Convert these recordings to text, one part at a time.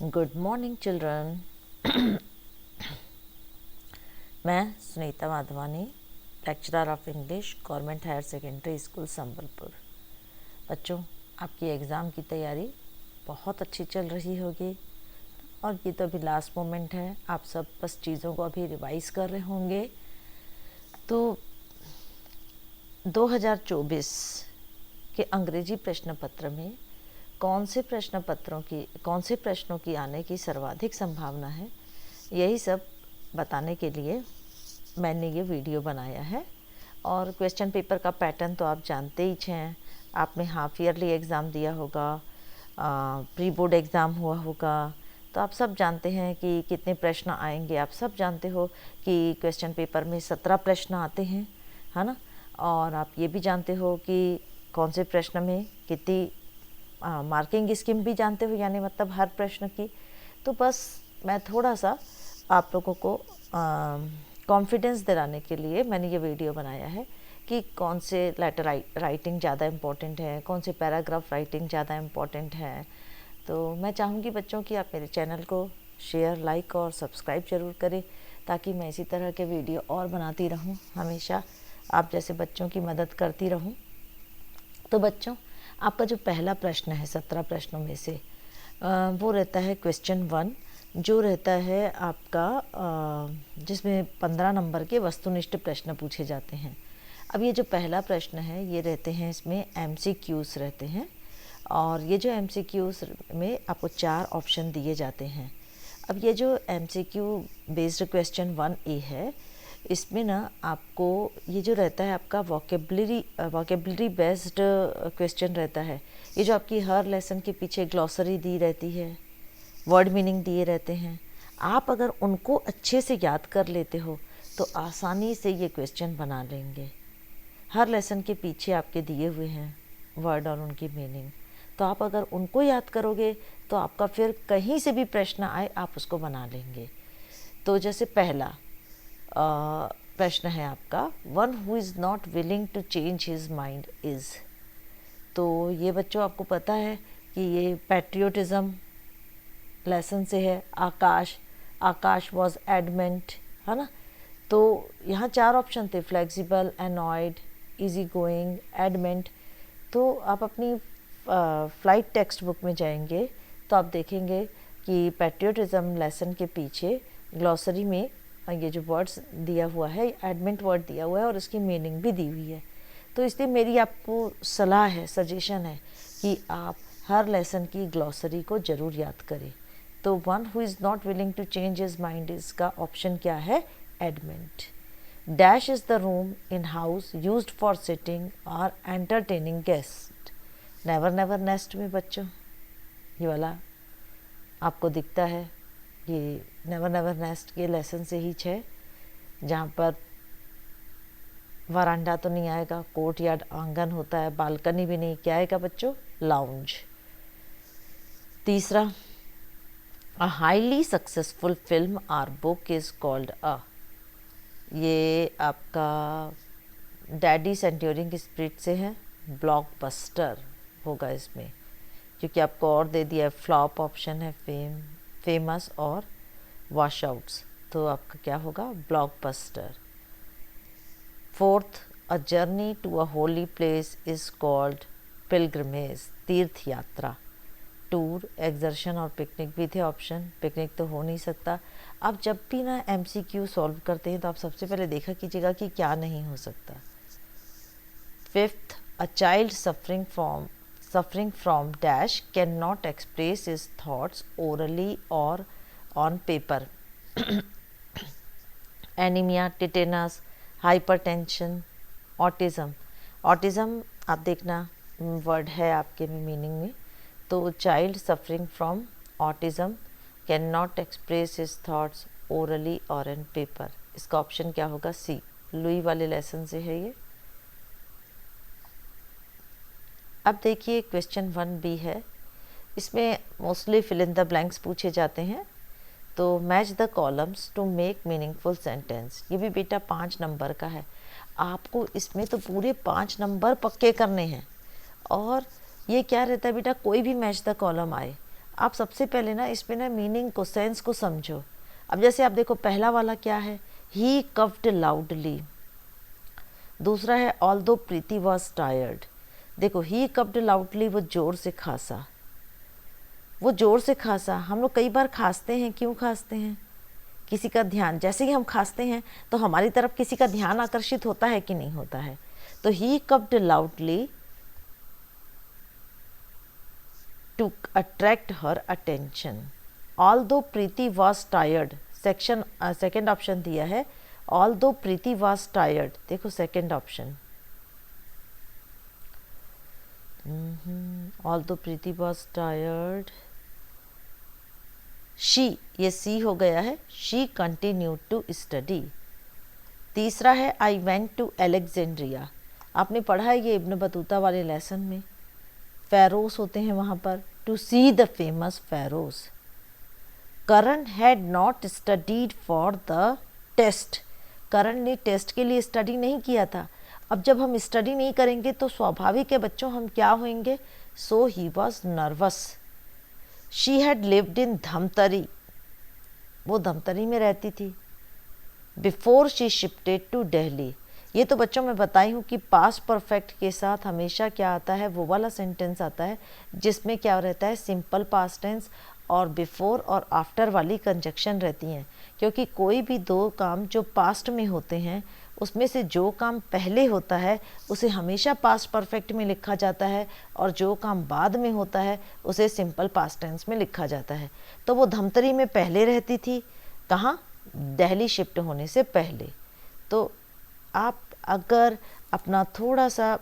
Good morning children. मैं Sunita Madhwani, lecturer of English, government higher secondary school Sambalpur. बच्चों, आपकी exam की तैयारी बहुत अच्छी चल रही होगी और ये तो अभी लास्ट मोमेंट है। आप सब बस चीज़ों को अभी रिवाइज़ कर रहे होंगे। तो 2024 के अंग्रेजी प्रश्न पत्र में कौन से प्रश्नों की आने की सर्वाधिक संभावना है, यही सब बताने के लिए मैंने ये वीडियो बनाया है। और क्वेश्चन पेपर का पैटर्न तो आप जानते ही हैं। आपने हाफ ईयरली एग्ज़ाम दिया होगा, प्री बोर्ड एग्ज़ाम हुआ होगा, तो आप सब जानते हैं कि कितने प्रश्न आएंगे। आप सब जानते हो कि क्वेश्चन पेपर में 17 प्रश्न आते हैं, है ना। और आप ये भी जानते हो कि कौन से प्रश्न में कितनी मार्किंग स्कीम भी जानते हो, यानी मतलब हर प्रश्न की। तो बस मैं थोड़ा सा आप लोगों को कॉन्फिडेंस दिलाने के लिए मैंने ये वीडियो बनाया है कि कौन से लेटर राइटिंग ज़्यादा इम्पोर्टेंट है, कौन से पैराग्राफ राइटिंग ज़्यादा इम्पोर्टेंट है। तो मैं चाहूँगी बच्चों कि आप मेरे चैनल को शेयर, लाइक और सब्सक्राइब ज़रूर करें, ताकि मैं इसी तरह के वीडियो और बनाती रहूँ, हमेशा आप जैसे बच्चों की मदद करती रहूँ। तो बच्चों, आपका जो पहला प्रश्न है 17 प्रश्नों में से, वो रहता है क्वेश्चन 1, जो रहता है आपका जिसमें 15 नंबर के वस्तुनिष्ठ प्रश्न पूछे जाते हैं। अब ये जो पहला प्रश्न है, ये रहते हैं, इसमें MCQs रहते हैं। और ये जो MCQs में आपको 4 ऑप्शन दिए जाते हैं। अब ये जो MCQ बेस्ड क्वेश्चन 1A है, इसमें ना आपको ये जो रहता है आपका वोकेबलरी बेस्ड क्वेश्चन रहता है। ये जो आपकी हर लेसन के पीछे ग्लॉसरी दी रहती है, वर्ड मीनिंग दिए रहते हैं, आप अगर उनको अच्छे से याद कर लेते हो तो आसानी से ये क्वेश्चन बना लेंगे। हर लेसन के पीछे आपके दिए हुए हैं वर्ड और उनकी मीनिंग, तो आप अगर उनको याद करोगे तो आपका फिर कहीं से भी प्रश्न आए आप उसको बना लेंगे। तो जैसे पहला प्रश्न है आपका, one who is not willing to change his mind is. तो ये बच्चों आपको पता है कि ये पैट्रियोटिज़म लेसन से है। आकाश वॉज एडमेंट, है ना। तो यहाँ 4 ऑप्शन थे, flexible, annoyed, easy going, adamant. तो आप अपनी फ्लाइट टेक्स्ट बुक में जाएंगे तो आप देखेंगे कि पैट्रियोटिज़म लेसन के पीछे ग्लॉसरी में ये जो वर्ड्स दिया हुआ है, एडमेंट वर्ड दिया हुआ है और उसकी मीनिंग भी दी हुई है। तो इसलिए मेरी आपको सलाह है, सजेशन है कि आप हर लेसन की ग्लॉसरी को ज़रूर याद करें। तो one who is not willing to change his mind, इसका ऑप्शन क्या है? Adamant. Dash is the room in house used for sitting और entertaining guest. Never never nest में बच्चों ये वाला आपको दिखता है, ये नेवर नेवर नेस्ट के लेसन से ही है, जहाँ पर वरांडा तो नहीं आएगा, कोर्ट यार्ड आंगन होता है, बालकनी भी नहीं, क्या आएगा बच्चों? लाउंज। तीसरा, a highly successful film or book is called a. ये आपका डैडी सेंट्योरिंग स्पिरिट से है, ब्लॉकबस्टर होगा इसमें, क्योंकि आपको और दे दिया है, फ्लॉप ऑप्शन है, फेमस और वॉशआउट्स, तो आपका क्या होगा? Blockbuster. Fourth, a journey to a holy place is called pilgrimage, तीर्थ यात्रा। टूर, एक्सर्शन और पिकनिक भी थे ऑप्शन, पिकनिक तो हो नहीं सकता। आप जब भी ना MCQ सॉल्व करते हैं तो आप सबसे पहले देखा कीजिएगा कि क्या नहीं हो सकता। Fifth, a child suffering from dash can not express his thoughts orally और on paper. Anaemia, tetanus, hypertension, autism. Autism आप देखना वर्ड है आपके में मीनिंग में। तो child suffering from autism can not express his thoughts orally और in paper, इसका ऑप्शन क्या होगा? सी। लुई वाले लेसन से है ये। अब देखिए क्वेश्चन 1B है, इसमें mostly fill in the blanks पूछे जाते हैं। तो match the columns to make meaningful sentence, ये भी बेटा 5 नंबर का है। आपको इसमें तो पूरे 5 नंबर पक्के करने हैं। और ये क्या रहता है बेटा, कोई भी मैच द कॉलम आए, आप सबसे पहले ना इसमें ना मीनिंग को, सेंस को समझो। अब जैसे आप देखो पहला वाला क्या है, ही कफ्ड लाउडली। दूसरा है ऑल्दो प्रीति वॉज टायर्ड। देखो ही कफ्ड लाउडली, वो जोर से खांसा, वो जोर से खांसा। हम लोग कई बार खांसते हैं, क्यों खांसते हैं? किसी का ध्यान, जैसे ही हम खांसते हैं तो हमारी तरफ किसी का ध्यान आकर्षित होता है कि नहीं होता है? तो he coughed loudly to attract her attention. Although Preeti was tired, second option दिया है, ऑल्दो प्रीति वॉज टायर्ड। देखो second option, although Preeti was tired, she, ये सी हो गया है, शी कंटिन्यूड टू स्टडी। तीसरा है आई वेंट टू अलेक्जेंड्रिया। आपने पढ़ा है ये इब्न बतूता वाले लेसन में, फेरोस होते हैं वहाँ पर, to see the famous pharos. Karan had not studied for the test. Karan ने टेस्ट के लिए स्टडी नहीं किया था। अब जब हम स्टडी नहीं करेंगे तो स्वाभाविक है बच्चों हम क्या होंगे? So he was nervous. She had lived in Dhamtari, वो धमतरी में रहती थी। Before she shifted to Delhi. ये तो बच्चों मैं बताई हूँ कि पास्ट परफेक्ट के साथ हमेशा क्या आता है, वो वाला सेंटेंस आता है जिसमें क्या रहता है, सिंपल पास्ट टेंस और बिफोर और आफ्टर वाली कंजक्शन रहती हैं। क्योंकि कोई भी दो काम जो पास्ट में होते हैं उसमें से जो काम पहले होता है उसे हमेशा पास्ट परफेक्ट में लिखा जाता है और जो काम बाद में होता है उसे सिंपल पास्ट टेंस में लिखा जाता है। तो वो धमतरी में पहले रहती थी, कहाँ? दिल्ली शिफ्ट होने से पहले। तो आप अगर अपना थोड़ा सा,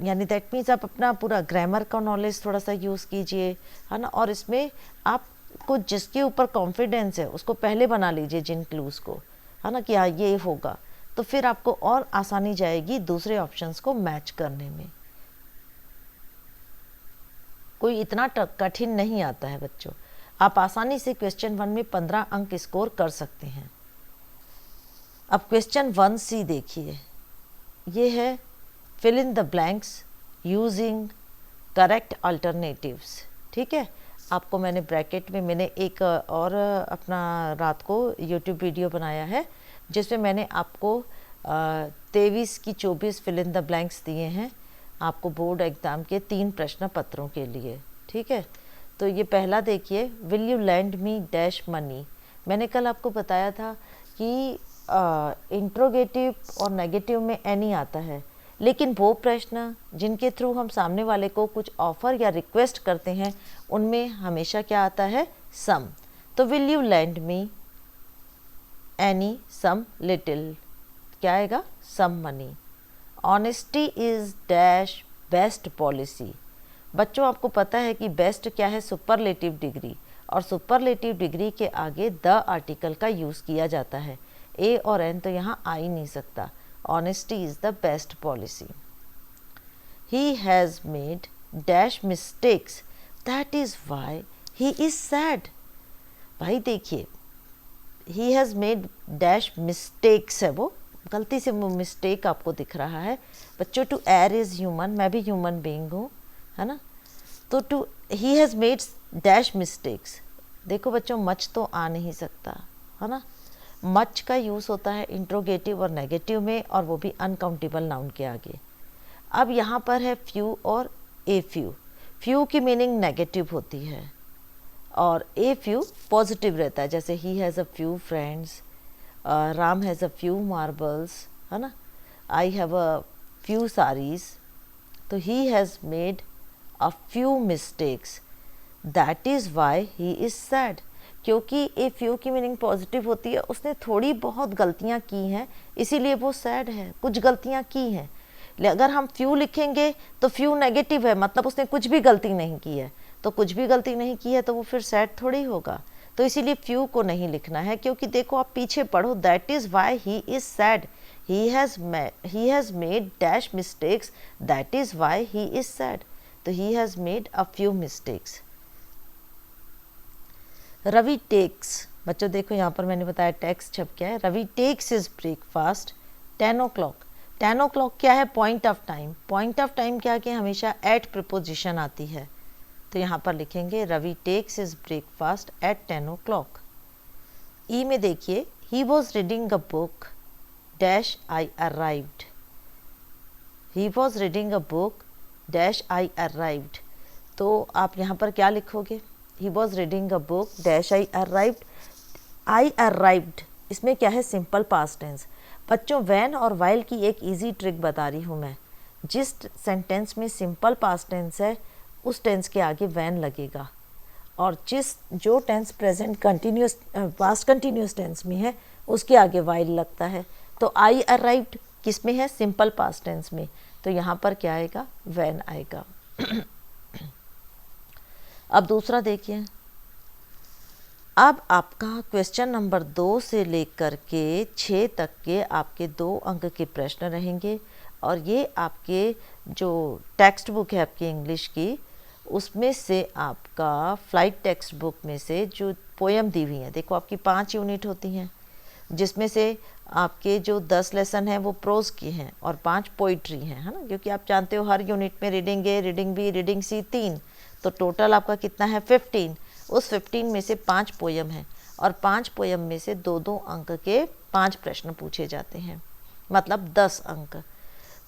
यानी दैट मीन्स आप अपना पूरा ग्रामर का नॉलेज थोड़ा सा यूज़ कीजिए, है ना, और इसमें आपको जिसके ऊपर कॉन्फिडेंस है उसको पहले बना लीजिए जिन क्लूज़ को, है ना, कि हाँ ये होगा, तो फिर आपको और आसानी जाएगी दूसरे ऑप्शंस को मैच करने में। कोई इतना कठिन नहीं आता है बच्चों, आप आसानी से क्वेश्चन 1 में 15 अंक स्कोर कर सकते हैं। अब क्वेश्चन 1C देखिए, ये है fill in the blanks using correct alternatives. ठीक है, आपको मैंने ब्रैकेट में मैंने एक और अपना रात को यूट्यूब वीडियो बनाया है जिसमें मैंने आपको 23 की 24 फिल इन द ब्लैंक्स दिए हैं आपको बोर्ड एग्ज़ाम के 3 प्रश्न पत्रों के लिए। ठीक है, तो ये पहला देखिए, will you lend me dash money. मैंने कल आपको बताया था कि इंट्रोगेटिव और नेगेटिव में एनी आता है, लेकिन वो प्रश्न जिनके थ्रू हम सामने वाले को कुछ ऑफ़र या रिक्वेस्ट करते हैं उनमें हमेशा क्या आता है? सम। तो will you lend me any some little, क्या आएगा? Some money. Honesty is dash best policy. बच्चों आपको पता है कि बेस्ट क्या है? सुपरलेटिव डिग्री, और सुपरलेटिव डिग्री के आगे द आर्टिकल का यूज़ किया जाता है। ए और एन तो यहाँ आ ही नहीं सकता। Honesty is the best policy. He has made dash mistakes. That is why he is sad. भाई देखिए, he has made dash mistakes है, वो गलती से वो मिस्टेक आपको दिख रहा है। बच्चों टू err is human, मैं भी ह्यूमन बीइंग हूँ, है ना। तो to he has made dash mistakes, देखो बच्चों मच तो आ नहीं सकता, है ना। मच का यूज़ होता है इंट्रोगेटिव और नेगेटिव में, और वो भी अनकाउंटेबल नाउन के आगे। अब यहाँ पर है फ्यू और ए फ्यू। फ्यू की मीनिंग नेगेटिव होती है और ए फ्यू पॉजिटिव रहता है, जैसे he has a few friends, Ram has a few marbles, है ना, I have a few saris. तो he has made a few mistakes, that is why he is sad. क्योंकि ए फ्यू की मीनिंग पॉजिटिव होती है, उसने थोड़ी बहुत गलतियां की हैं इसीलिए वो सैड है, कुछ गलतियां की हैं। अगर हम फ्यू लिखेंगे तो फ्यू नेगेटिव है, मतलब उसने कुछ भी गलती नहीं की है, तो कुछ भी गलती नहीं की है तो वो फिर सैड थोड़ी होगा। तो इसीलिए फ्यू को नहीं लिखना है, क्योंकि देखो आप पीछे पढ़ो, that is why he is sad, he has made dash mistakes, that is why he is sad. तो he has made a few mistakes. Ravi takes, बच्चों देखो यहाँ पर मैंने बताया टेक्स छप क्या है। Ravi takes is breakfast 10 o'clock। 10 o'clock क्या है? Point of time. Point of time क्या कि हमेशा एट प्रिपोजिशन आती है, तो यहाँ पर लिखेंगे Ravi takes his breakfast at 10 o'clock। E में देखिए he was reading a book dash I arrived. He was reading a book dash I arrived. तो आप यहाँ पर क्या लिखोगे? He was reading a book dash I arrived. I arrived इसमें क्या है? Simple past tense. बच्चों व्हेन और व्हाइल की एक इजी ट्रिक बता रही हूँ मैं। जिस सेंटेंस में सिंपल पास्ट टेंस है उस टेंस के आगे व्हेन लगेगा, और जो tense present continuous past continuous tense में है उसके आगे व्हाइल लगता है। तो आई अराइव्ड किस में है? सिंपल पास्ट टेंस में। तो यहाँ पर क्या आएगा? व्हेन आएगा। अब दूसरा देखिए। अब आपका क्वेश्चन नंबर 2 से लेकर के 6 तक के आपके 2 अंक के प्रश्न रहेंगे, और ये आपके जो टेक्स्ट बुक है आपकी इंग्लिश की, उसमें से आपका फ्लाइट टेक्स्ट बुक में से जो पोयम दी हुई है, देखो आपकी 5 यूनिट होती हैं, जिसमें से आपके जो 10 लेसन हैं वो प्रोज की हैं और 5 पोइट्री हैं, है ना, क्योंकि आप जानते हो हर यूनिट में reading A, reading B, reading C 3, तो टोटल आपका कितना है? 15। उस 15 में से 5 पोयम हैं, और 5 पोयम में से 2-2 अंक के 5 प्रश्न पूछे जाते हैं, मतलब 10 अंक।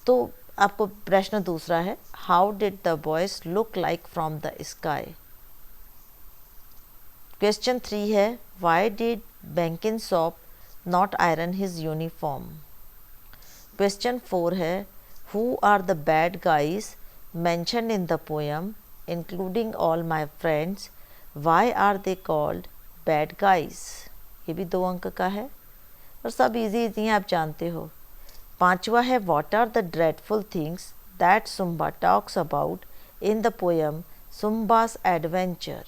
तो आपको प्रश्न दूसरा है, how did the boys look like from the sky. Question 3 है, why did Benkinsop not iron his uniform. Question 4 है, who are the bad guys mentioned in the poem including all my friends, why are they called bad guys। ये भी 2 अंक का है और सब easy हैं, आप जानते हो। 5वां है, what are the dreadful things that Sumba talks about in the poem Sumba's Adventure।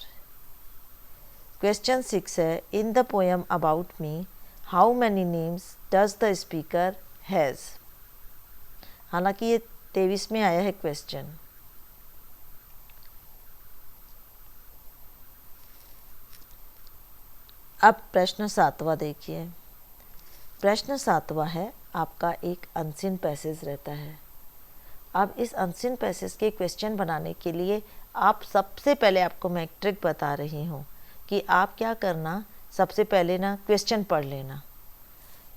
Question 6 है, in the poem about me how many names does the speaker has। हालांकि ये 23 में आया है क्वेश्चन। अब प्रश्न 7वां देखिए। प्रश्न 7वां है, आपका एक अनसीन पैसेज रहता है। अब इस अनसीन पैसेज के क्वेश्चन बनाने के लिए आप सबसे पहले, आपको मैं एक ट्रिक बता रही हूँ कि आप क्या करना, सबसे पहले ना क्वेश्चन पढ़ लेना।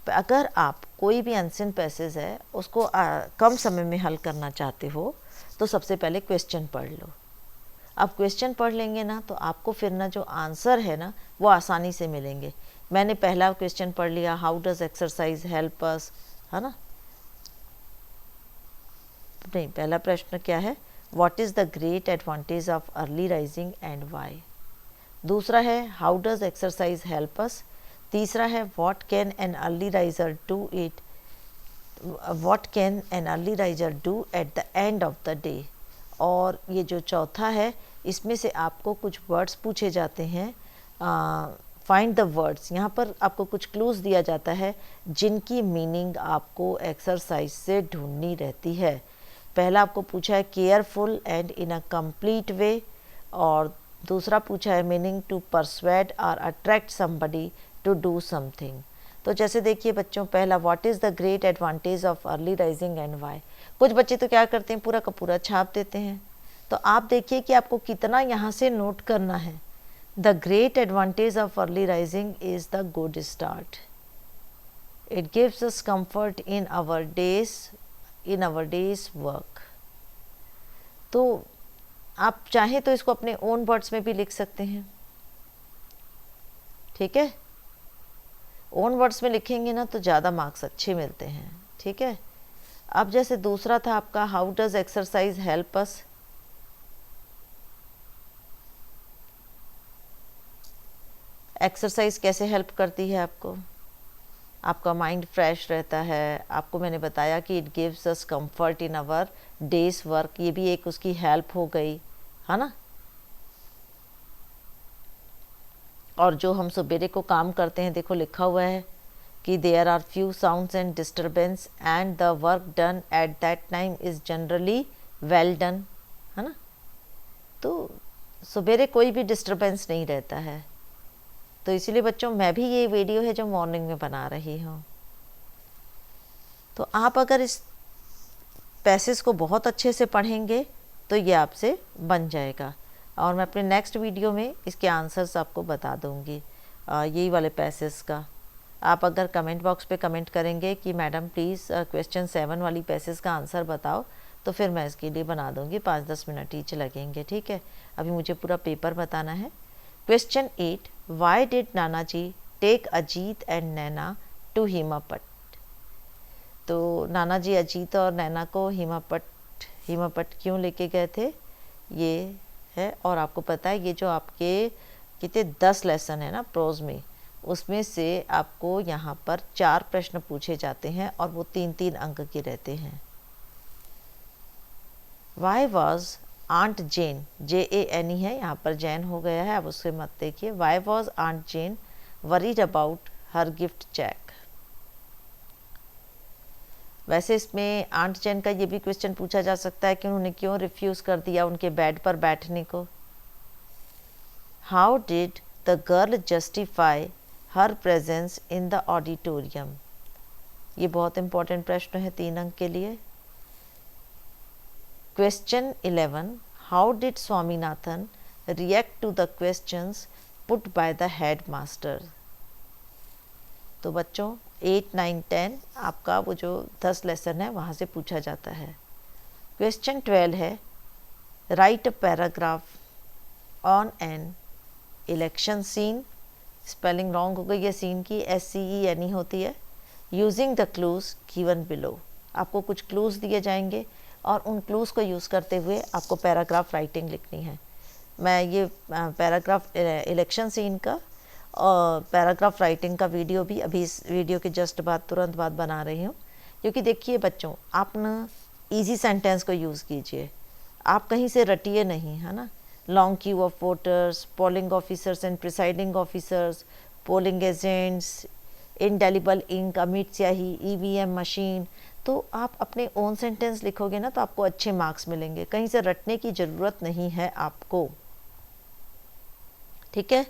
अगर आप कोई भी अनसीन पैसेज है उसको कम समय में हल करना चाहते हो तो सबसे पहले क्वेश्चन पढ़ लो। अब क्वेश्चन पढ़ लेंगे ना तो आपको फिर ना जो आंसर है ना वो आसानी से मिलेंगे। मैंने पहला क्वेश्चन पढ़ लिया, how does exercise help us, है ना। नहीं, पहला प्रश्न क्या है, what is the great advantage of early rising and why. दूसरा है, how does exercise help us. तीसरा है, what can an early riser do it, what can an early riser do at the end of the day. और ये जो चौथा है, इसमें से आपको कुछ वर्ड्स पूछे जाते हैं, फाइंड द वर्ड्स। यहाँ पर आपको कुछ क्लूज दिया जाता है जिनकी मीनिंग आपको एक्सरसाइज से ढूंढनी रहती है। पहला आपको पूछा है careful and in a complete way, और दूसरा पूछा है मीनिंग टू परसुएड और attract somebody to do something. तो जैसे देखिए बच्चों, पहला what is the great advantage of early rising and why. कुछ बच्चे तो क्या करते हैं, पूरा का पूरा छाप देते हैं। तो आप देखिए कि आपको कितना यहाँ से नोट करना है। The great advantage of early rising is the good start, it gives us comfort in our days work. तो आप चाहें तो इसको अपने ओन वर्ड्स में भी लिख सकते हैं, ठीक है। ओन वर्ड्स में लिखेंगे ना तो ज़्यादा मार्क्स अच्छे मिलते हैं, ठीक है। अब जैसे दूसरा था आपका, how does exercise help us. Exercise कैसे हेल्प करती है आपको, आपका माइंड फ्रेश रहता है। आपको मैंने बताया कि it gives us comfort in our days work, ये भी एक उसकी हेल्प हो गई, है ना। और जो हम सवेरे को काम करते हैं, देखो लिखा हुआ है कि there are few sounds and disturbance and the work done at that time is generally well done, है ना। तो सवेरे कोई भी डिस्टर्बेंस नहीं रहता है। तो इसीलिए बच्चों मैं भी ये वीडियो है जो मॉर्निंग में बना रही हूँ। तो आप अगर इस पैसेज को बहुत अच्छे से पढ़ेंगे तो ये आपसे बन जाएगा। और मैं अपने नेक्स्ट वीडियो में इसके आंसर्स आपको बता दूंगी यही वाले पैसेज का। आप अगर कमेंट बॉक्स पे कमेंट करेंगे कि मैडम प्लीज़ क्वेश्चन 7 वाली पैसेज का आंसर बताओ, तो फिर मैं इसके लिए बना दूंगी, 5-10 मिनट ईच लगेंगे, ठीक है। अभी मुझे पूरा पेपर बताना है। Question 8, why did nana ji take Ajit and Naina to Himapat. तो नाना जी अजीत और नैना को हिमापट क्यों लेके गए थे, ये है। और आपको पता है ये जो आपके कितने 10 लेसन है ना प्रोज में, उसमें से आपको यहाँ पर 4 प्रश्न पूछे जाते हैं और वो 3-3 अंक के रहते हैं। Why was aunt Jane, JANE है, यहाँ पर जैन हो गया है, अब उससे मत देखिए। Why was aunt Jane worried about her gift cheque. वैसे इसमें आंट जैन का ये भी क्वेश्चन पूछा जा सकता है कि उन्होंने क्यों रिफ्यूज़ कर दिया उनके बेड पर बैठने को। How did the girl justify her presence in the auditorium. ये बहुत इंपॉर्टेंट प्रश्न है 3 अंक के लिए। Question 11, how did Swaminathan react to the questions put by the head master. तो बच्चों 8, 9, 10 आपका वो जो 10 लेसन है वहाँ से पूछा जाता है। क्वेश्चन 12 है, write a paragraph on an election scene. Spelling wrong हो गई है सीन की, SCENE होती है। Using the clues given below. आपको कुछ क्लूज दिए जाएंगे और उन क्लूज को यूज़ करते हुए आपको पैराग्राफ राइटिंग लिखनी है। मैं ये पैराग्राफ इलेक्शन सीन का और पैराग्राफ राइटिंग का वीडियो भी अभी इस वीडियो के जस्ट बाद तुरंत बाद बना रही हूँ, क्योंकि देखिए बच्चों आप ना ईजी सेंटेंस को यूज़ कीजिए, आप कहीं से रटिए नहीं, है ना। Long queue of voters, polling officers and presiding officers, polling agents, indelible ink, अमिट स्याही, EVM मशीन। तो आप अपने ओन सेंटेंस लिखोगे ना तो आपको अच्छे मार्क्स मिलेंगे, कहीं से रटने की ज़रूरत नहीं है आपको, ठीक है।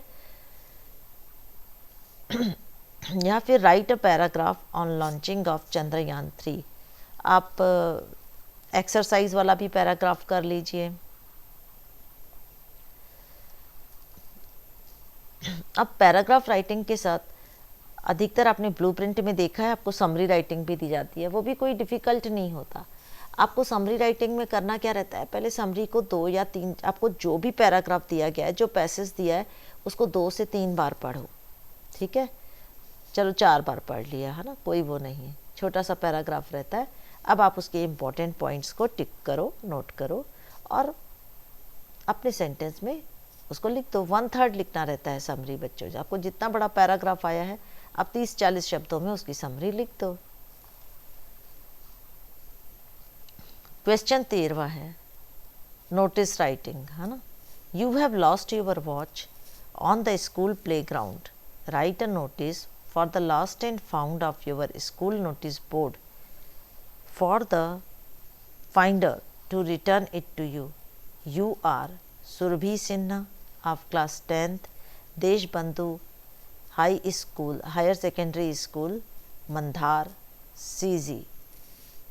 या फिर right a paragraph on launching of Chandrayaan 3। आप एक्सरसाइज वाला भी पैराग्राफ कर लीजिए। अब पैराग्राफ राइटिंग के साथ अधिकतर आपने ब्लूप्रिंट में देखा है आपको समरी राइटिंग भी दी जाती है, वो भी कोई डिफ़िकल्ट नहीं होता। आपको समरी राइटिंग में करना क्या रहता है, पहले समरी को 2 या 3, आपको जो भी पैराग्राफ दिया गया है, जो पैसेज दिया है उसको 2 से 3 बार पढ़ो, ठीक है। चलो 4 बार पढ़ लिया है ना, कोई वो नहीं है, छोटा सा पैराग्राफ रहता है। अब आप उसके इम्पॉर्टेंट पॉइंट्स को टिक करो, नोट करो और अपने सेंटेंस में उसको लिख दो। 1/3 लिखना रहता है समरी बच्चों। आपको जितना बड़ा पैराग्राफ आया है आप 30-40 शब्दों में उसकी समरी लिख दो। क्वेश्चन 13 है, नोटिस राइटिंग, है ना। You have lost your watch on the school play ground. Right a notice for the lost and found of your school notice board for the finder to return it to you. You are Surbhi Sinha of class 10th, Deshbandhu Higher Secondary School, Mandhar, CG।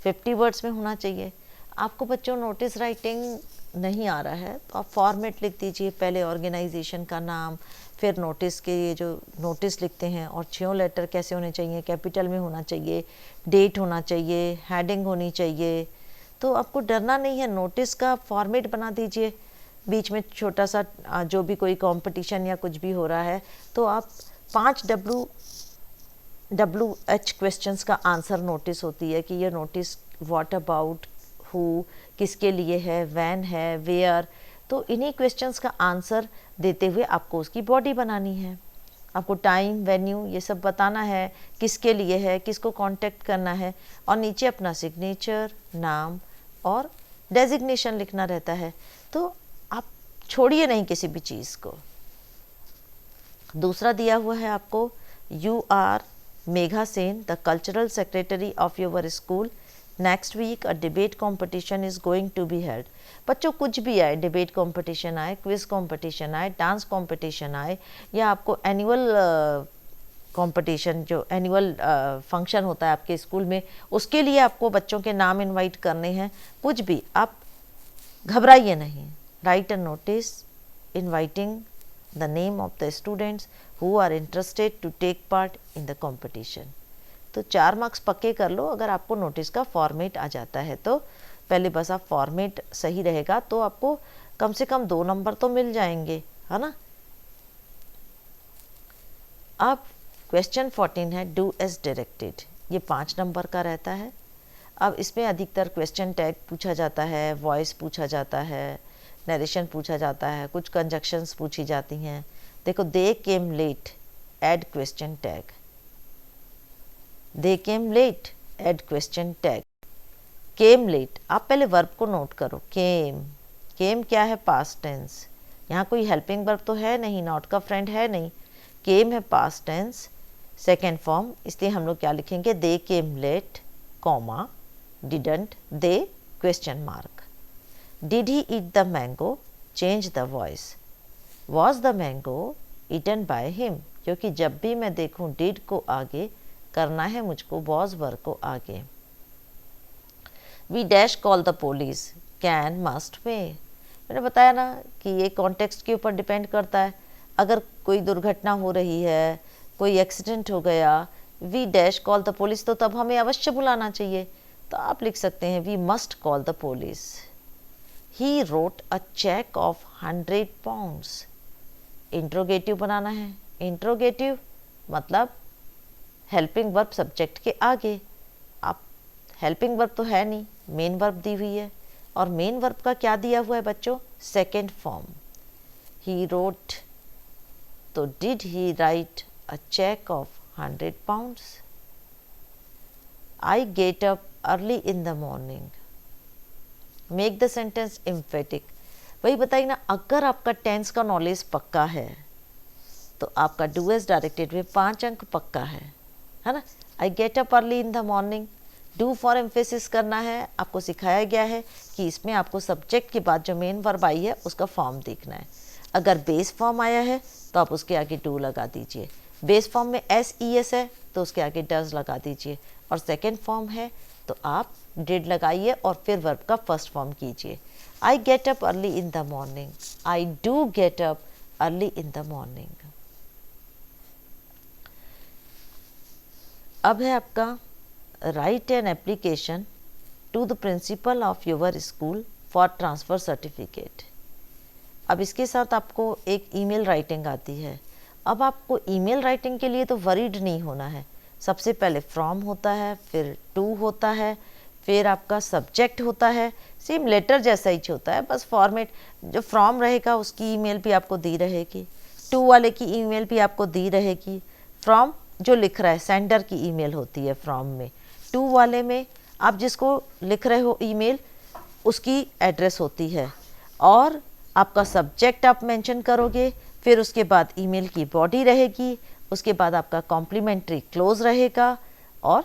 50 words में होना चाहिए। आपको बच्चों notice writing नहीं आ रहा है तो आप फॉर्मेट लिख दीजिए, पहले ऑर्गेनाइजेशन का नाम, फिर नोटिस के ये जो नोटिस लिखते हैं और 6 लेटर कैसे होने चाहिए, कैपिटल में होना चाहिए, डेट होना चाहिए, हेडिंग होनी चाहिए। तो आपको डरना नहीं है, नोटिस का फॉर्मेट बना दीजिए। बीच में छोटा सा जो भी कोई कंपटीशन या कुछ भी हो रहा है तो आप 5 WH क्वेश्चंस का आंसर नोटिस होती है कि ये नोटिस व्हाट अबाउट, हु, किसके लिए है, व्हेन है, वेयर। तो इन्हीं क्वेश्चंस का आंसर देते हुए आपको उसकी बॉडी बनानी है। आपको टाइम, वेन्यू ये सब बताना है, किसके लिए है, किसको कांटेक्ट करना है, और नीचे अपना सिग्नेचर, नाम और डेजिग्नेशन लिखना रहता है। तो आप छोड़िए नहीं किसी भी चीज़ को। दूसरा दिया हुआ है आपको, you are Megha Sen, the cultural secretary of your school. Next week a debate competition is going to be held. बच्चों कुछ भी आए, डिबेट कंपटीशन आए, क्विज कंपटीशन आए, डांस कंपटीशन आए, या आपको एनुअल कंपटीशन जो एनुअल फंक्शन होता है आपके स्कूल में, उसके लिए आपको बच्चों के नाम इनवाइट करने हैं, कुछ भी, आप घबराइए नहीं। Right a notice inviting the name of the students who are interested to take part in the competition. तो 4 मार्क्स पक्के कर लो अगर आपको नोटिस का फॉर्मेट आ जाता है तो। पहले बस आप फॉर्मेट सही रहेगा तो आपको कम से कम 2 नंबर तो मिल जाएंगे, है ना। अब क्वेश्चन 14 है डू एज डायरेक्टेड, ये 5 नंबर का रहता है। अब इसमें अधिकतर क्वेश्चन टैग पूछा जाता है, वॉइस पूछा जाता है, नरेशन पूछा जाता है, कुछ कंजक्शंस पूछी जाती हैं। देखो, they came late, add question tag. They came late, add question tag. Came late, आप पहले वर्ब को नोट करो। केम, केम क्या है? Past tense. यहाँ कोई हेल्पिंग वर्ब तो है नहीं, नॉट का फ्रेंड है नहीं। केम है पास्ट टेंस, सेकेंड फॉर्म, इसलिए हम लोग क्या लिखेंगे? They came late, comma, didn't they, question mark. Did he eat the mango, change the voice. Was the mango eaten by him, क्योंकि जब भी मैं देखूं डिड को आगे करना है मुझको वॉज वर्ब को आगे। We dash call the police, can, must, may. मैंने बताया ना कि ये कॉन्टेक्स्ट के ऊपर डिपेंड करता है। अगर कोई दुर्घटना हो रही है, कोई एक्सीडेंट हो गया, we dash call the police, तो तब हमें अवश्य बुलाना चाहिए। तो आप लिख सकते हैं we must call the police. He wrote a cheque of 100 pounds. Interrogative बनाना है। इंट्रोगेटिव मतलब हेल्पिंग वर्ब सब्जेक्ट के आगे। आप हेल्पिंग वर्ब तो है नहीं, मेन वर्ब दी हुई है, और मेन वर्ब का क्या दिया हुआ है बच्चों? Second form. ही रोट, तो did he write a cheque of 100 pounds. I get up early in the morning. Make the sentence emphatic. वही बताइए ना, अगर आपका टेंस का नॉलेज पक्का है तो आपका डू एज डायरेक्टेड में 5 अंक पक्का है ना। आई get up early in the morning, do for emphasis करना है। आपको सिखाया गया है कि इसमें आपको सब्जेक्ट के बाद जो मेन वर्ब आई है उसका फॉर्म देखना है। अगर बेस फॉर्म आया है तो आप उसके आगे डू लगा दीजिए। बेस फॉर्म में एस ई एस है तो उसके आगे डज लगा दीजिए, और सेकेंड फॉर्म है तो आप डिड लगाइए और फिर वर्ब का फर्स्ट फॉर्म कीजिए। I get up early in the morning, I do get up early in the morning. अब है आपका write an application to the principal of your school for transfer certificate. अब इसके साथ आपको एक ईमेल राइटिंग आती है। अब आपको ईमेल राइटिंग के लिए तो वरीड नहीं होना है। सबसे पहले फ्रॉम होता है, फिर टू होता है, फिर आपका सब्जेक्ट होता है, सेम लेटर जैसा ही होता है, बस फॉर्मेट जो फ्रॉम रहेगा उसकी ईमेल भी आपको दी रहेगी, टू वाले की ईमेल भी आपको दी रहेगी। फ्रॉम जो लिख रहा है सेंडर की ईमेल होती है फ्रॉम में, टू वाले में आप जिसको लिख रहे हो ईमेल उसकी एड्रेस होती है, और आपका सब्जेक्ट आप मेंशन करोगे, फिर उसके बाद ईमेल की बॉडी रहेगी, उसके बाद आपका कॉम्प्लीमेंट्री क्लोज रहेगा, और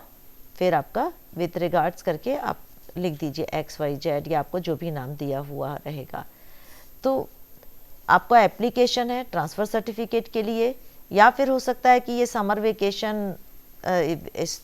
फिर आपका विथ रिगार्ड्स करके आप लिख दीजिए XYZ या आपको जो भी नाम दिया हुआ रहेगा। तो आपका एप्लीकेशन है ट्रांसफ़र सर्टिफिकेट के लिए, या फिर हो सकता है कि ये समर वेकेशन इस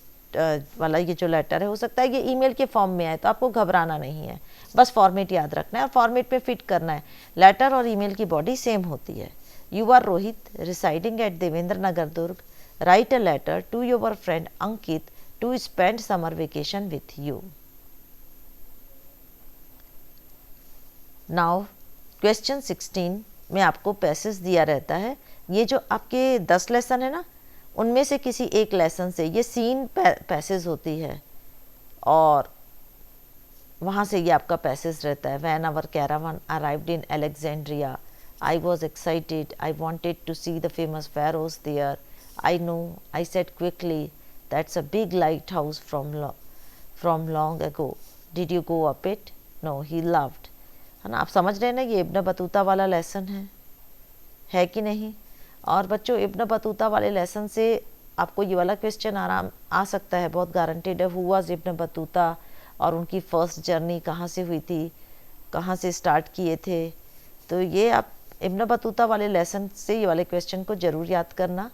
वाला ये जो लेटर है हो सकता है ये ईमेल के फॉर्म में आए, तो आपको घबराना नहीं है, बस फॉर्मेट याद रखना है और फॉर्मेट पे फिट करना है। लेटर और ईमेल की बॉडी सेम होती है। You are Rohit residing at Devendra Nagar Durg, write a letter to your friend Ankit to spend summer vacation with you. Now question 16 में आपको पैसेज दिया रहता है। ये जो आपके 10 लेसन है ना, उनमें से किसी एक लेसन से ये सीन पैसेज होती है, और वहाँ से ये आपका पैसेज रहता है। When our caravan arrived in Alexandria, I was excited, I wanted to see the famous pharaohs there. I know, I said quickly, that's a big lighthouse from long ago. Did you go up it? No, he laughed. है ना, आप समझ रहे हैं ना, ये Ibn Battuta वाला lesson है कि नहीं। और बच्चों इब्न बतूता वाले लेसन से आपको ये वाला क्वेश्चन आराम आ सकता है, बहुत गारंटेड है। हु वाज इब्न बतूता, और उनकी फ़र्स्ट जर्नी कहाँ से हुई थी, कहाँ से स्टार्ट किए थे। तो ये आप इब्न बतूता वाले लेसन से ये वाले क्वेश्चन को ज़रूर याद करना,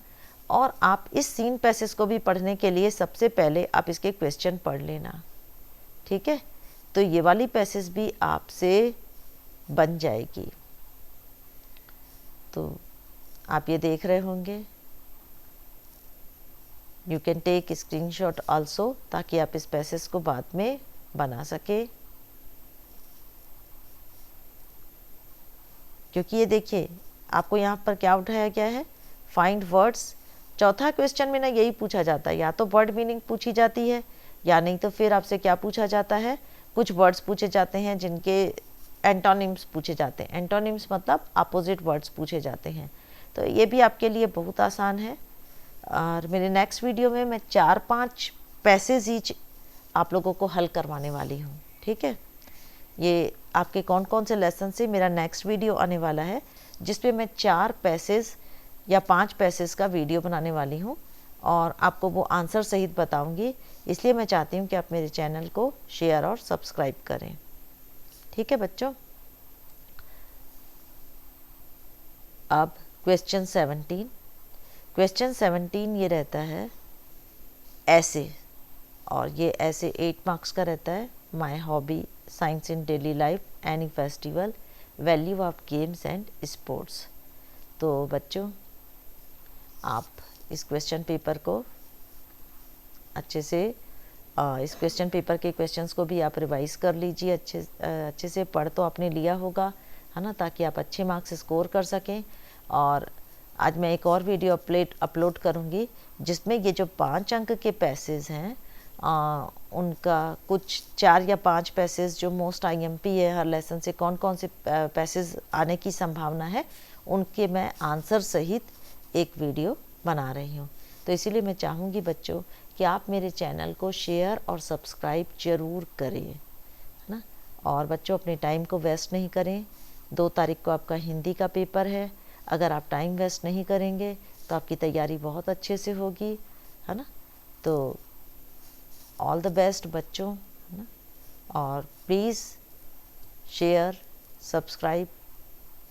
और आप इस सीन पैसेज को भी पढ़ने के लिए सबसे पहले आप इसके क्वेश्चन पढ़ लेना, ठीक है। तो ये वाली पैसेज भी आपसे बन जाएगी। तो आप ये देख रहे होंगे। You can take screenshot also, ताकि आप इस पैसेज को बाद में बना सके। क्योंकि ये देखिए आपको यहाँ पर क्या उठाया गया है, फाइंड वर्ड्स। चौथा क्वेश्चन में ना यही पूछा जाता है, या तो वर्ड मीनिंग पूछी जाती है, या नहीं तो फिर आपसे क्या पूछा जाता है, कुछ वर्ड्स पूछे जाते हैं जिनके एंटोनिम्स पूछे जाते हैं। एंटोनिम्स मतलब अपोजिट वर्ड्स पूछे जाते हैं। तो ये भी आपके लिए बहुत आसान है। और मेरे नेक्स्ट वीडियो में मैं 4-5 पैसेज ईच आप लोगों को हल करवाने वाली हूँ, ठीक है। ये आपके कौन कौन से लेसन से मेरा नेक्स्ट वीडियो आने वाला है, जिसपे मैं 4 पैसेज या 5 पैसेज का वीडियो बनाने वाली हूँ और आपको वो आंसर सहित बताऊँगी। इसलिए मैं चाहती हूँ कि आप मेरे चैनल को शेयर और सब्सक्राइब करें, ठीक है बच्चों। अब क्वेश्चन 17। क्वेश्चन 17 ये रहता है ऐसे, और ये ऐसे 8 मार्क्स का रहता है। My hobby, science in daily life, any festival, value of games and sports. तो बच्चों आप इस क्वेश्चन पेपर को अच्छे से इस क्वेश्चन पेपर के क्वेश्चंस को भी आप रिवाइज कर लीजिए। अच्छे से पढ़ तो आपने लिया होगा, है ना, ताकि आप अच्छे मार्क्स स्कोर कर सकें। और आज मैं एक और वीडियो अपलोड करूँगी, जिसमें ये जो 5 अंक के पैसेज हैं उनका कुछ 4 या 5 पैसेज जो मोस्ट IMP है हर लेसन से, कौन कौन से पैसेज आने की संभावना है, उनके मैं आंसर सहित एक वीडियो बना रही हूँ। तो इसीलिए मैं चाहूँगी बच्चों कि आप मेरे चैनल को शेयर और सब्सक्राइब ज़रूर करें, है ना। और बच्चों अपने टाइम को वेस्ट नहीं करें। 2 तारीख को आपका हिंदी का पेपर है। अगर आप टाइम वेस्ट नहीं करेंगे तो आपकी तैयारी बहुत अच्छे से होगी, है ना। तो ऑल द बेस्ट बच्चों, है ना। और please share, subscribe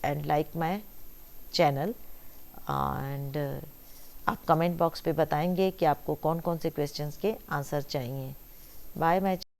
and like my channel. And आप कमेंट बॉक्स पे बताएंगे कि आपको कौन कौन से क्वेश्चंस के आंसर चाहिए। बाय।